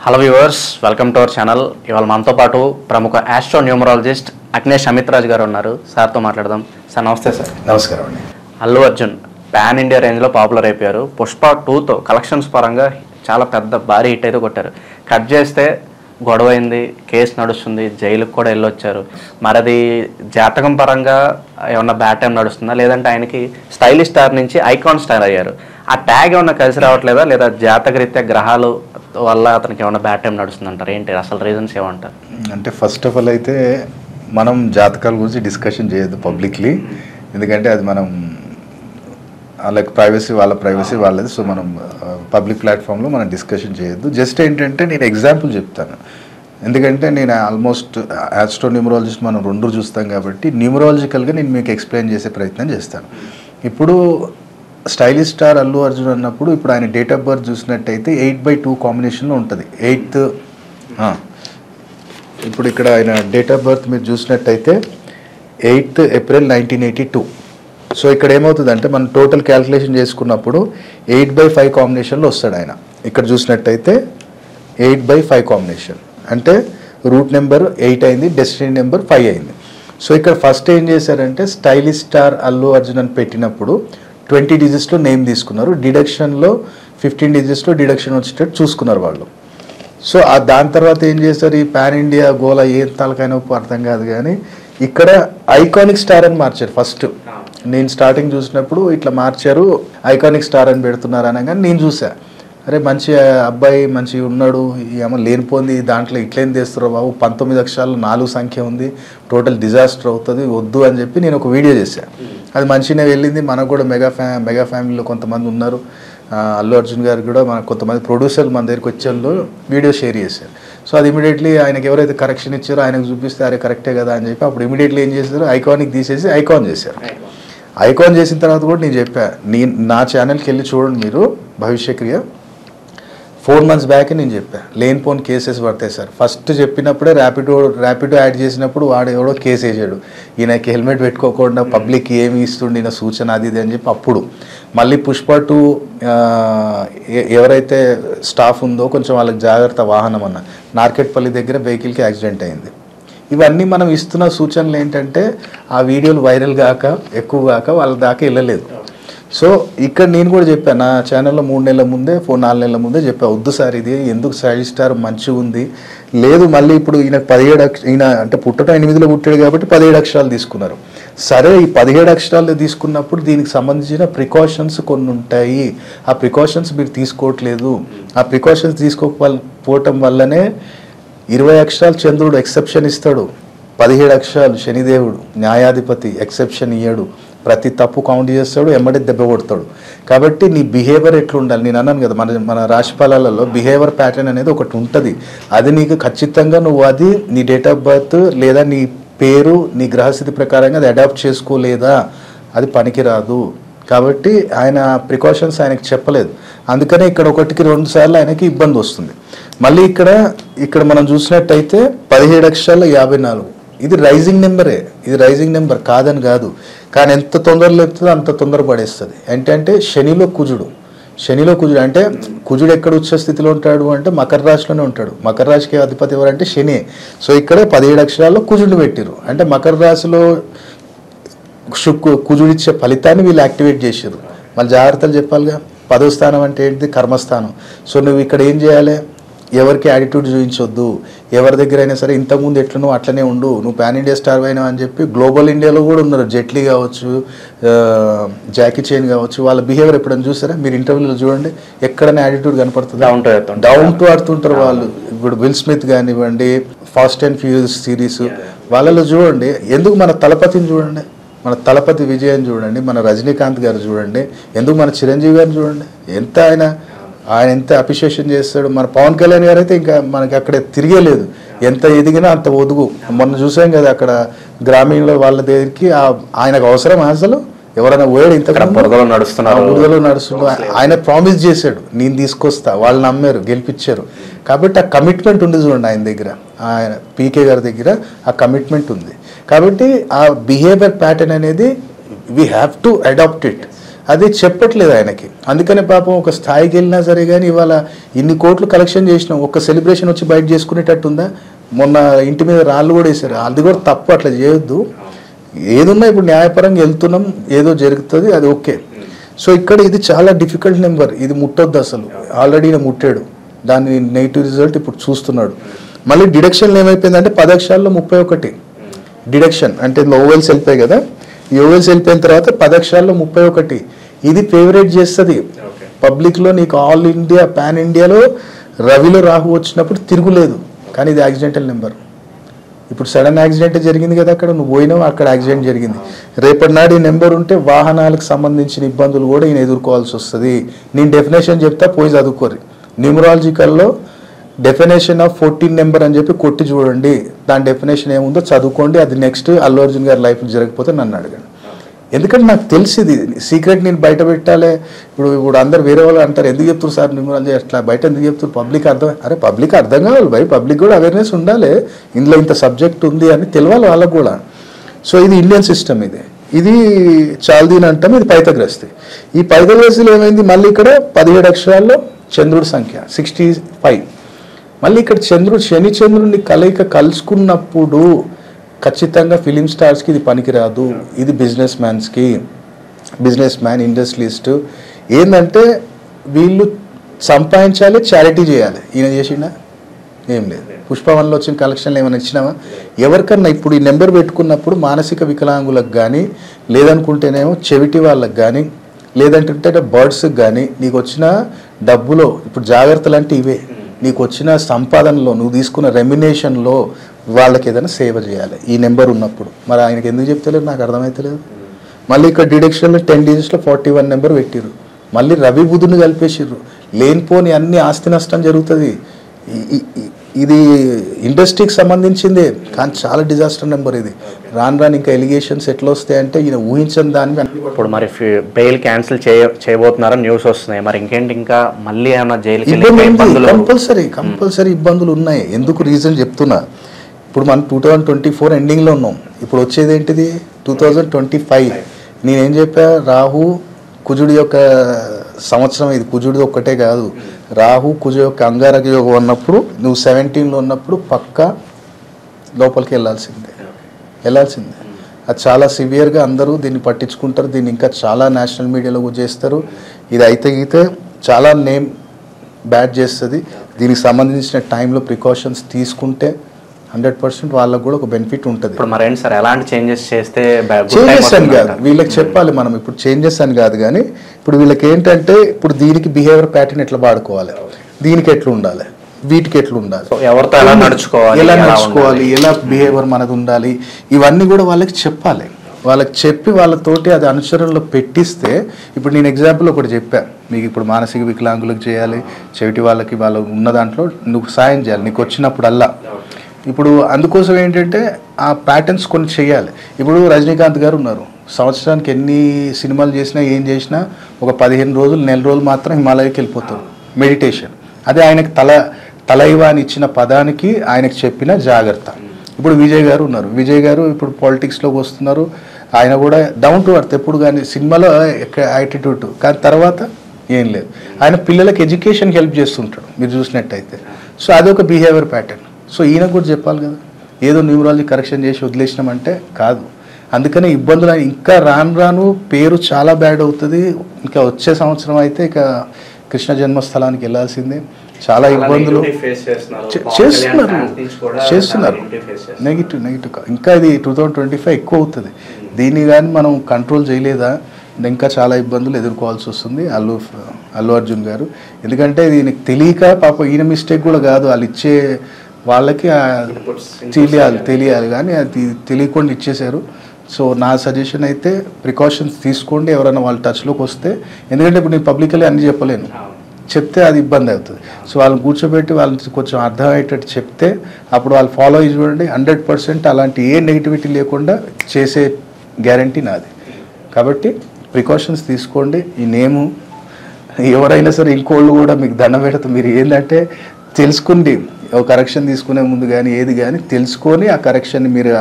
Hello viewers, welcome to our channel. ఇవాళ మనతో పాటు ప్రముఖ ఆస్ట్రో న్యూమరాలజిస్ట్ అగ్నేష్ అమిత్రాజ్ గారు ఉన్నారు. సార్తో మాట్లాడదాం. సార్ నమస్తే. సార్ నమస్కారం అండి. అల్లు అర్జున్ పాన్ ఇండియా రేంజ్లో పాపులర్ అయిపోయారు. పుష్ప 2తో కలెక్షన్స్ పరంగా చాలా పెద్ద భారీ హిట్ అయితే కొట్టారు. కట్ చేస్తే గొడవ అయింది, కేసు నడుస్తుంది, జైలుకు కూడా వెళ్ళొచ్చారు. మరి అది జాతకం పరంగా ఏమన్నా బ్యాడ్ టైం నడుస్తుందా, లేదంటే ఆయనకి స్టైలిష్ స్టార్ నుంచి ఐకాన్ స్టార్ అయ్యారు, ఆ ట్యాగ్ ఏమన్నా కలిసి రావట్లేదా, లేదా జాతకరీత్యా గ్రహాలు వల్ల అతనికి ఏమన్నా బ్యాడ్ టైం నడుస్తుందంటారు? ఏంటి అసలు రీజన్స్ ఏమంటారు? అంటే ఫస్ట్ ఆఫ్ ఆల్ అయితే మనం జాతకాల గురించి డిస్కషన్ చేయొద్దు పబ్లిక్లీ, ఎందుకంటే అది మనం వాళ్ళకి ప్రైవసీ, వాళ్ళ ప్రైవసీ వాళ్ళది. సో మనం పబ్లిక్ ప్లాట్ఫామ్లో మనం డిస్కషన్ చేయొద్దు. జస్ట్ ఏంటంటే నేను ఎగ్జాంపుల్ చెప్తాను, ఎందుకంటే నేను ఆల్మోస్ట్ ఆస్ట్రో న్యూమరాలజిస్ట్ మనం రెండు చూస్తాం కాబట్టి న్యూమరాలజికల్గా నేను మీకు ఎక్స్ప్లెయిన్ చేసే ప్రయత్నం చేస్తాను. ఇప్పుడు స్టైలిష్ స్టార్ అల్లు అర్జున్ అన్నప్పుడు ఇప్పుడు ఆయన డేట్ ఆఫ్ బర్త్ చూసినట్టయితే 8/2 కాంబినేషన్లో ఉంటుంది. ఇప్పుడు ఇక్కడ ఆయన డేట్ ఆఫ్ బర్త్ మీరు చూసినట్టయితే 8th April 1982. సో ఇక్కడ ఏమవుతుందంటే మనం టోటల్ క్యాల్కులేషన్ చేసుకున్నప్పుడు 8/5 కాంబినేషన్లో వస్తాడు ఆయన. ఇక్కడ చూసినట్టయితే 8/5 కాంబినేషన్ అంటే రూట్ నెంబర్ 8 అయింది, డెస్టినీ నెంబర్ 5 అయింది. సో ఇక్కడ ఫస్ట్ ఏం చేశారంటే స్టైలిష్ స్టార్ అల్లు అర్జున్ అని పెట్టినప్పుడు 20 డిజిట్స్లో నేమ్ తీసుకున్నారు, డిడక్షన్లో 15 డిజిట్స్లో డిడక్షన్ వచ్చేటట్టు చూసుకున్నారు వాళ్ళు. సో దాని తర్వాత ఏం చేశారు, ఈ పాన్ ఇండియా గోల ఏం తలకైనా అర్థం కాదు కానీ ఇక్కడ ఐకానిక్ స్టార్ అని మార్చారు. ఫస్ట్ నేను స్టార్టింగ్ చూసినప్పుడు ఇట్లా మార్చారు, ఐకానిక్ స్టార్ అని పెడుతున్నారు అనగానే నేను చూసా, అరే మంచి అబ్బాయి మంచి ఉన్నాడు, ఏమో లేనిపోయింది దాంట్లో ఇట్లేం చేస్తారు బాబు, 19 అక్షరాలు 4 సంఖ్య ఉంది, టోటల్ డిజాస్టర్ అవుతుంది, వద్దు అని చెప్పి నేను ఒక వీడియో చేశాను. అది మంచిగానే వెళ్ళింది. మనకు కూడా మెగా ఫ్యామిలీలో కొంతమంది ఉన్నారు, అల్లు అర్జున్ గారు కూడా మన కొంతమంది ప్రొడ్యూసర్లు మన దగ్గరికి వచ్చేళ్ళు వీడియో షేర్ చేశారు. సో అది ఇమీడియట్లీ ఆయనకి ఎవరైతే కరెక్షన్ ఇచ్చారో ఆయనకు చూపిస్తే అరే కరెక్టే కదా అని చెప్పి అప్పుడు ఇమీడియట్లీ ఏం చేశారు, ఐకానిక్ తీసేసి ఐకాన్ చేశారు. ఐకాన్ చేసిన తర్వాత కూడా నేను చెప్పా, నా ఛానల్కి వెళ్ళి చూడండి మీరు, భవిష్యక్రియ 4 months బ్యాక్ నేను చెప్పా లేనిపోని కేసెస్ పడతాయి సార్. ఫస్ట్ చెప్పినప్పుడే ర్యాపిడో యాడ్ చేసినప్పుడు వాడు ఎవడో కేసు వేసాడు, ఈయనకి హెల్మెట్ పెట్టుకోకుండా పబ్లిక్ ఏమి ఇస్తుండే ఈయన సూచన అది ఇది అని చెప్పి. అప్పుడు మళ్ళీ పుష్ప 2 ఎవరైతే స్టాఫ్ ఉందో కొంచెం వాళ్ళకి జాగ్రత్త వాహనం అన్న నార్కెట్పల్లి దగ్గర వెహికల్కి యాక్సిడెంట్ అయింది. ఇవన్నీ మనం ఇస్తున్న సూచనలు ఏంటంటే ఆ వీడియోలు వైరల్ కాక ఎక్కువ కాక వాళ్ళ దాకా వెళ్ళలేదు. సో ఇక్కడ నేను కూడా చెప్పాను నా ఛానల్లో 3 నెలల ముందే 4 నెలల ముందే చెప్పా, వద్దు సార్ ఇది ఎందుకు స్టైలిష్ స్టార్ మంచిగా ఉంది, లేదు మళ్ళీ ఇప్పుడు ఈయనకు 17 ఈయన అంటే పుట్టడం 8లో పుట్టాడు కాబట్టి 17 అక్షరాలు తీసుకున్నారు. సరే ఈ 17 అక్షరాలు తీసుకున్నప్పుడు దీనికి సంబంధించిన ప్రికాషన్స్ కొన్ని ఉంటాయి, ఆ ప్రికాషన్స్ మీరు తీసుకోవట్లేదు. ఆ ప్రికాషన్స్ తీసుకోకపోవటం వల్లనే 20 అక్షరాలు చంద్రుడు ఎక్సెప్షన్ ఇస్తాడు, 17 అక్షరాలు శనిదేవుడు న్యాయాధిపతి ఎక్సెప్షన్ ఇయ్యాడు, ప్రతి తప్పు కౌంట్ చేస్తాడు, ఎమ్మడి దెబ్బ కొడతాడు. కాబట్టి నీ బిహేవియర్ ఎట్లా ఉండాలి, నేను అన్నాను కదా మన రాశిఫలాలలో బిహేవియర్ ప్యాటర్న్ అనేది ఒకటి ఉంటుంది, అది నీకు ఖచ్చితంగా నువ్వు అది నీ డేట్ ఆఫ్ బర్త్ లేదా నీ పేరు నీ గ్రహస్థితి ప్రకారంగా అది అడాప్ట్ చేసుకోలేదా అది పనికిరాదు. కాబట్టి ఆయన ప్రికాషన్స్ ఆయనకి చెప్పలేదు, అందుకనే ఇక్కడ 1కి 2 సార్లు ఆయనకి ఇబ్బంది వస్తుంది. మళ్ళీ ఇక్కడ మనం చూసినట్టయితే 17 అక్షరాల 54 ఇది రైజింగ్ నెంబరే, ఇది రైజింగ్ నెంబర్ కాదని కాదు, కానీ ఎంత తొందరలో లేపుతుందో అంత తొందర పడేస్తుంది. ఏంటంటే శనిలో కుజుడు అంటే కుజుడు ఎక్కడ ఉచ్చ స్థితిలో ఉంటాడు అంటే మకర రాశిలోనే ఉంటాడు, మకర రాశికి అధిపతి ఎవరంటే శని. సో ఇక్కడ 17 అక్షరాల్లో కుజుడిని పెట్టిరు అంటే మకర రాశిలో కుజుడిచ్చే ఫలితాన్ని వీళ్ళు యాక్టివేట్ చేసారు. మళ్ళీ జాగ్రత్తలు చెప్పాలిగా, 10వ స్థానం అంటే ఏంటిది కర్మస్థానం. సో నువ్వు ఇక్కడ ఏం చేయాలి, ఎవరికి యాటిట్యూడ్ చూపించొద్దు, ఎవరి దగ్గర అయినా సరే ఇంతకుముందు ఎట్లనో అట్లనే ఉండు, నువ్వు పాన్ ఇండియా స్టార్ అయినా అని చెప్పి గ్లోబల్ ఇండియాలో కూడా ఉన్నారు, జెట్లీ కావచ్చు జాకీ చైన్ కావచ్చు, వాళ్ళ బిహేవియర్ ఎప్పుడైనా చూసారా మీరు ఇంటర్వ్యూలో చూడండి, ఎక్కడైనా యాటిట్యూడ్ కనపడుతుంది, డౌన్ టు అర్త్ ఉంటారు వాళ్ళు. ఇప్పుడు విల్ స్మిత్ కానివ్వండి, ఫాస్ట్ అండ్ ఫ్యూరియస్ సిరీస్ వాళ్ళలో చూడండి, ఎందుకు మన తలపతిని చూడండి, మన తలపతి విజయన్ చూడండి, మన రజనీకాంత్ గారు చూడండి, ఎందుకు మన చిరంజీవి గారిని చూడండి, ఎంత ఆయన ఎంత అప్రిషియేషన్ చేస్తాడు. మన పవన్ కళ్యాణ్ గారు అయితే ఇంకా మనకి అక్కడ తిరిగేలేదు, ఎంత ఎదిగినా అంత ఒదుగు. మొన్న చూసాం కదా అక్కడ గ్రామీణలో వాళ్ళ దగ్గరికి ఆయనకు అవసరం అసలు ఎవరైనా పోయాడు, ఇంత బురదలో నడుస్తున్నారు, ఆయన ప్రామిస్ చేశాడు నేను తీసుకొస్తా, వాళ్ళు నమ్మారు గెలిపించారు. కాబట్టి ఆ కమిట్మెంట్ ఉంది చూడండి ఆయన దగ్గర, ఆయన పీకే గారి దగ్గర ఆ కమిట్మెంట్ ఉంది. కాబట్టి ఆ బిహేవియర్ ప్యాటర్న్ అనేది we have to adapt it. అది చెప్పట్లేదు ఆయనకి. అందుకనే పాపం ఒక స్థాయికి వెళ్ళినా సరే కానీ ఇవాళ ఇన్ని కోట్లు కలెక్షన్ చేసినాం, ఒక సెలబ్రేషన్ వచ్చి బయట చేసుకునేటట్టుందా? మొన్న ఇంటి మీద రాళ్ళు కూడా వేశారు, అది కూడా తప్పు, అట్లా చేయొద్దు. ఏదున్నా ఇప్పుడు న్యాయపరంగా వెళ్తున్నాం, ఏదో జరుగుతుంది, అది ఓకే. సో ఇక్కడ ఇది చాలా డిఫికల్ట్ నెంబర్, ఇది ముట్టొద్దు అసలు. ఆల్రెడీ ఈయన ముట్టాడు, దాని నెగిటివ్ రిజల్ట్ ఇప్పుడు చూస్తున్నాడు. మళ్ళీ డిడక్షన్లు ఏమైపోయిందంటే 10 అక్షరాల్లో 31 డిడక్షన్, అంటే ఓవెల్స్ వెళ్ళిపోయాయి కదా, ఈ ఓవెల్స్ వెళ్ళిపోయిన తర్వాత 10 అక్షరాల్లో 31. ఇది ఫేవరేట్ చేస్తుంది పబ్లిక్లో. నీకు ఆల్ ఇండియా పాన్ ఇండియాలో రవిలో రాహు వచ్చినప్పుడు తిరుగులేదు, కానీ ఇది యాక్సిడెంటల్ నెంబర్. ఇప్పుడు సడన్ యాక్సిడెంట్ జరిగింది కదా, అక్కడ నువ్వు పోయినావు, అక్కడ యాక్సిడెంట్ జరిగింది. రేపటి నాడు ఈ నెంబర్ ఉంటే వాహనాలకు సంబంధించిన ఇబ్బందులు కూడా ఈయన ఎదుర్కోవాల్సి వస్తుంది. నేను డెఫినేషన్ చెప్తా, పోయి చదువుకోరు. న్యూమరాలజికల్లో డెఫినేషన్ ఆఫ్ 14 నెంబర్ అని చెప్పి కొట్టి చూడండి, దాని డెఫినేషన్ ఏముందో చదువుకోండి. అది నెక్స్ట్ అల్లు అర్జున్ గారి లైఫ్ జరగకపోతే నన్ను అడగండి. ఎందుకంటే నాకు తెలిసింది సీక్రెట్, నేను బయట పెట్టాలి. ఇప్పుడు అందరు వేరే వాళ్ళు అంటారు, ఎందుకు చెప్తారు సార్ న్యూమరాలజీ అట్లా బయట ఎందుకు చెప్తారు, పబ్లిక్ అర్థం. అరే పబ్లిక్ అర్థం కావాలి భయ్, పబ్లిక్ కూడా అవేర్నెస్ ఉండాలి, ఇందులో ఇంత సబ్జెక్ట్ ఉంది అని తెలియాలి వాళ్ళకు కూడా. సో ఇది ఇండియన్ సిస్టమ్, ఇది చాల్దీన్ అంటాం, ఇది పైథాగరస్ది. ఈ పైథాగరస్లో ఏమైంది, మళ్ళీ ఇక్కడ 17 అక్షరాల్లో చంద్రుడి సంఖ్య 65. మళ్ళీ ఇక్కడ శని చంద్రుడిని కలయిక కలుసుకున్నప్పుడు ఖచ్చితంగా ఫిలిం స్టార్స్కి ఇది పనికిరాదు, ఇది బిజినెస్ మ్యాన్ ఇండస్ట్రియలిస్ట్. ఏంటంటే వీళ్ళు సంపాదించాలి, చారిటీ చేయాలి. ఈయన చేసిండా? ఏం లేదు. పుష్పవన్లో వచ్చిన కలెక్షన్లు ఏమైనా ఇచ్చినావా? ఎవరికన్నా ఇప్పుడు ఈ నెంబర్ పెట్టుకున్నప్పుడు మానసిక వికలాంగులకు కానీ, లేదనుకుంటేనేమో చెవిటి వాళ్ళకి కానీ, లేదంటే బర్డ్స్కి కానీ నీకు వచ్చిన డబ్బులో ఇప్పుడు జాగ్రత్తలు అంటే ఇవే. నీకు వచ్చిన సంపాదనలో, నువ్వు తీసుకున్న రెమ్యునేషన్లో వాళ్ళకి ఏదైనా సేవ చేయాలి ఈ నెంబర్ ఉన్నప్పుడు. మరి ఆయనకి ఎందుకు చెప్తలేదు నాకు అర్థమవుతలేదు. మళ్ళీ ఇక్కడ డిడక్షన్లో 10 డిజిట్స్లో 41 నెంబర్ పెట్టిర్రు. మళ్ళీ రవి బుధుని కలిపేసిర్రు. లేనిపోని అన్ని ఆస్తి నష్టం జరుగుతుంది. ఇది ఇండస్ట్రీకి సంబంధించిందే, కానీ చాలా డిజాస్టర్ నెంబర్ ఇది. రాను ఇంకా ఎలిగేషన్స్ ఎట్లా వస్తాయంటే ఈయన ఊహించని దాన్ని. ఇప్పుడు మరి బెయిల్ క్యాన్సిల్ చేయబోతున్నారని న్యూస్ వస్తున్నాయి, మరి ఇంకేంటి ఇంకా మళ్ళీ ఏమన్నా జైలుకి కంపల్సరీ ఇబ్బందులు ఉన్నాయి. ఎందుకు రీజన్ చెప్తున్నా, ఇప్పుడు మనం 2024 ఎండింగ్లో ఉన్నాం, ఇప్పుడు వచ్చేది ఏంటిది 2025. నేనేం చెప్పా, రాహు కుజుడి యొక్క సంవత్సరం ఇది. కుజుడిది ఒక్కటే కాదు, రాహు కుజు యొక్క అంగారక యోగం ఉన్నప్పుడు నువ్వు 17లో ఉన్నప్పుడు పక్కా లోపలికి వెళ్ళాల్సిందే. అది చాలా సివియర్గా అందరూ దీన్ని పట్టించుకుంటారు. దీన్ని ఇంకా చాలా నేషనల్ మీడియాలో చేస్తారు. ఇది అయితే చాలా నేమ్ బ్యాడ్ చేస్తుంది. దీనికి సంబంధించిన టైంలో ప్రికాషన్స్ తీసుకుంటే 100% వాళ్ళకు కూడా ఒక బెనిఫిట్ ఉంటుంది. ఇప్పుడు మరేంటి సార్, ఎలాంటి చేంజెస్ అని కాదు వీళ్ళకి చెప్పాలి మనం, ఇప్పుడు చేంజెస్ అని కాదు కానీ ఇప్పుడు వీళ్ళకి ఏంటంటే ఇప్పుడు దీనికి బిహేవియర్ ప్యాటర్న్ ఎట్లా వాడుకోవాలి, దీనికి ఎట్లా ఉండాలి, వీటికి ఎట్లా ఉండాలి, ఎవరితో ఎలా నడుచుకోవాలి, ఎలా బిహేవియర్ మనది ఉండాలి, ఇవన్నీ కూడా వాళ్ళకి చెప్పాలి. వాళ్ళకి చెప్పి వాళ్ళతోటి అది అనుసరణలో పెట్టిస్తే, ఇప్పుడు నేను ఎగ్జాంపుల్ ఒకటి చెప్పాను మీకు, ఇప్పుడు మానసిక వికలాంగులకు చేయాలి, చెవిటి వాళ్ళకి వాళ్ళు ఉన్న దాంట్లో నువ్వు సాయం చేయాలి నీకు వచ్చినప్పుడల్లా. ఇప్పుడు అందుకోసం ఏంటంటే ఆ ప్యాటర్న్స్ కొన్ని చేయాలి. ఇప్పుడు రజనీకాంత్ గారు ఉన్నారు, సంవత్సరానికి ఎన్ని సినిమాలు చేసినా ఏం చేసినా ఒక 15 రోజులు నెల రోజులు మాత్రం హిమాలయకి వెళ్ళిపోతారు మెడిటేషన్. అదే ఆయనకు తలైవ అని ఇచ్చిన పదానికి ఆయనకు చెప్పిన జాగ్రత్త. ఇప్పుడు విజయ్ గారు ఉన్నారు, విజయ్ గారు ఇప్పుడు పాలిటిక్స్లోకి వస్తున్నారు, ఆయన కూడా డౌన్ టు అర్త్, ఎప్పుడు కానీ సినిమాలో యాటిట్యూడ్, కానీ తర్వాత ఏం లేదు. ఆయన పిల్లలకి ఎడ్యుకేషన్కి హెల్ప్ చేస్తుంటాడు మీరు చూసినట్టయితే. సో అదొక బిహేవియర్ ప్యాటర్న్. సో ఈయనకు కూడా చెప్పాలి కదా, ఏదో న్యూమరాలజీ కరెక్షన్ చేసి వదిలేసినామంటే కాదు. అందుకనే ఇబ్బందులు ఇంకా రాను పేరు చాలా బ్యాడ్ అవుతుంది. ఇంకా వచ్చే సంవత్సరం అయితే ఇక కృష్ణ జన్మస్థలానికి వెళ్ళాల్సిందే. చాలా ఇబ్బందులు చేస్తున్నారు నెగిటివ్. ఇంకా ఇది 2025 ఎక్కువ అవుతుంది. దీన్ని కానీ మనం కంట్రోల్ చేయలేదా ఇంకా చాలా ఇబ్బందులు ఎదుర్కోవాల్సి వస్తుంది అల్లు అర్జున్ గారు. ఎందుకంటే దీనికి తెలియక పాప ఈయన మిస్టేక్ కూడా కాదు, వాళ్ళు ఇచ్చే వాళ్ళకి తెలియాలి కానీ అది తెలియకుండా ఇచ్చేశారు. సో నా సజెషన్ అయితే ప్రికాషన్స్ తీసుకోండి ఎవరైనా వాళ్ళ టచ్లోకి వస్తే. ఎందుకంటే ఇప్పుడు నేను పబ్లికలీ అన్నీ చెప్పలేను, చెప్తే అది ఇబ్బంది అవుతుంది. సో వాళ్ళని కూర్చోబెట్టి వాళ్ళని కొంచెం అర్థమయ్యేటట్టు చెప్తే అప్పుడు వాళ్ళు ఫాలో అయ్యి చూడండి, 100% అలాంటి ఏ నెగిటివిటీ లేకుండా చేసే గ్యారంటీ నాది. కాబట్టి ప్రికాషన్స్ తీసుకోండి. ఈ నేము ఎవరైనా సరే ఇంకోళ్ళు కూడా మీకు దండం పెడతారు. మీరు ఏంటంటే తెలుసుకుండి, ఒక కరెక్షన్ తీసుకునే ముందు కానీ ఏది కానీ తెలుసుకొని ఆ కరెక్షన్ని మీరు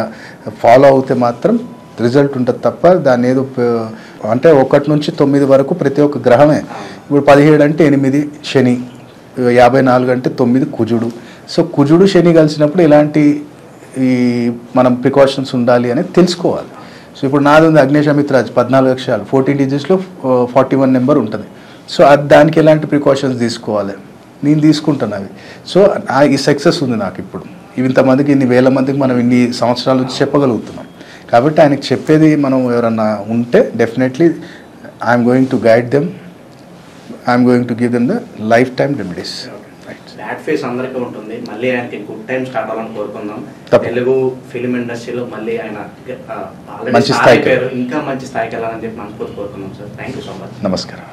ఫాలో అవుతే మాత్రం రిజల్ట్ ఉంటుంది తప్ప దాన్ని ఏదో అంటే 1 నుంచి 9 వరకు ప్రతి ఒక్క గ్రహమే. ఇప్పుడు 17 అంటే 8 శని, 54 అంటే 9 కుజుడు. సో కుజుడు శని కలిసినప్పుడు ఇలాంటి ఈ మనం ప్రికాషన్స్ ఉండాలి అనేది తెలుసుకోవాలి. సో ఇప్పుడు నాది ఉంది అగ్నేష్ అమిత్రాజ్ 14 అక్షరాలు 14 డిజిట్స్లో 41 నెంబర్ ఉంటుంది. సో దానికి ఎలాంటి ప్రికాషన్స్ తీసుకోవాలి నేను తీసుకుంటాను అవి. సో ఈ సక్సెస్ ఉంది నాకు ఇప్పుడు. ఇంతమందికి ఇన్ని వేల మందికి మనం ఇన్ని సంవత్సరాల నుంచి చెప్పగలుగుతున్నాం. కాబట్టి ఆయనకు చెప్పేది మనం ఎవరన్నా ఉంటే definitely I'm going to guide them, I'm going to give them the life time remedies. Bad phase అందరికీ ఉంటుంది. మళ్ళీ ఆయనకి గుడ్ టైం స్టార్ట్ అవ్వాలని కోరుకుందాం. తెలుగు ఫిలిం ఇండస్ట్రీలో మళ్ళీ ఆయన మంచి స్థాయికి ఇంకా మంచి స్థాయికి వెళ్ళాలని చెప్పి మనస్ఫూర్తి కోరుకుందాం sir. Thank you so much. నమస్కారం.